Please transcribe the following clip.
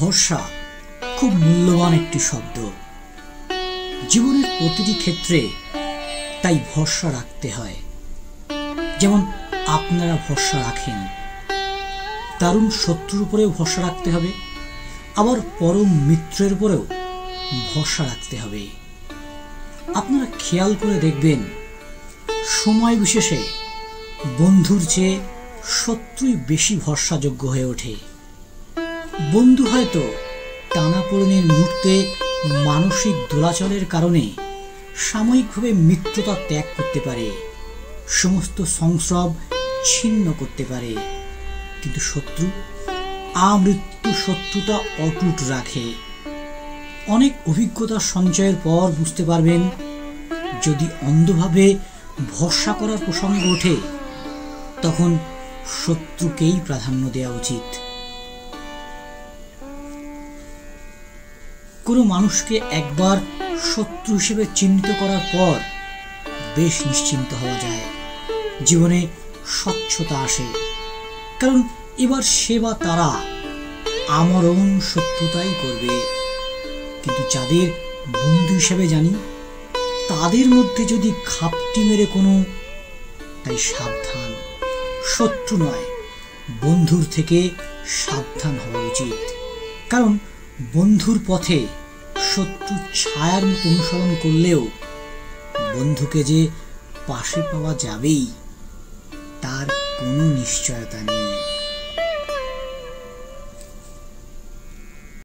ভরসা খুব মূল্যবান একটি শব্দ। জীবনের প্রতিটি ক্ষেত্রে তাই ভরসা রাখতে হয়। যেমন আপনারা ভরসা রাখেন, দারুণ শত্রুর উপরেও ভরসা রাখতে হবে, আবার পরম মিত্রের উপরেও ভরসা রাখতে হবে। আপনারা খেয়াল করে দেখবেন, সময় বিশেষে বন্ধুর চেয়ে শত্রুই বেশি ভরসাযোগ্য হয়ে ওঠে। বন্ধু হয়তো টানাপোড়েনের মুহূর্তে মানসিক দোলাচলের কারণে সাময়িকভাবে মিত্রতা ত্যাগ করতে পারে, সমস্ত সংস্রব ছিন্ন করতে পারে, কিন্তু শত্রু আমৃত্যু শত্রুতা অটুট রাখে। অনেক অভিজ্ঞতার সঞ্চয়ের পর বুঝতে পারবেন, যদি অন্ধভাবে ভরসা করার প্রসঙ্গ ওঠে তখন শত্রুকেই প্রাধান্য দেওয়া উচিত। কোনো মানুষকে একবার শত্রু হিসেবে চিহ্নিত করার পর বেশ নিশ্চিন্ত হওয়া যায়, জীবনে স্বচ্ছতা আসে, কারণ এবার সে বা তারা আমরণ শত্রুতাই করবে। কিন্তু যাদের বন্ধু হিসেবে জানি, তাদের মধ্যে যদি ঘাপটি মেরে কোনো, তাই সাবধান, শত্রু নয় বন্ধুর থেকে সাবধান হওয়া উচিত। কারণ বন্ধুর পথে শত্রু ছায়ার মতো অনুসরণ করলেও বন্ধুকে যে পাশে পাওয়া যাবেই তার কোনো নিশ্চয়তা নেই।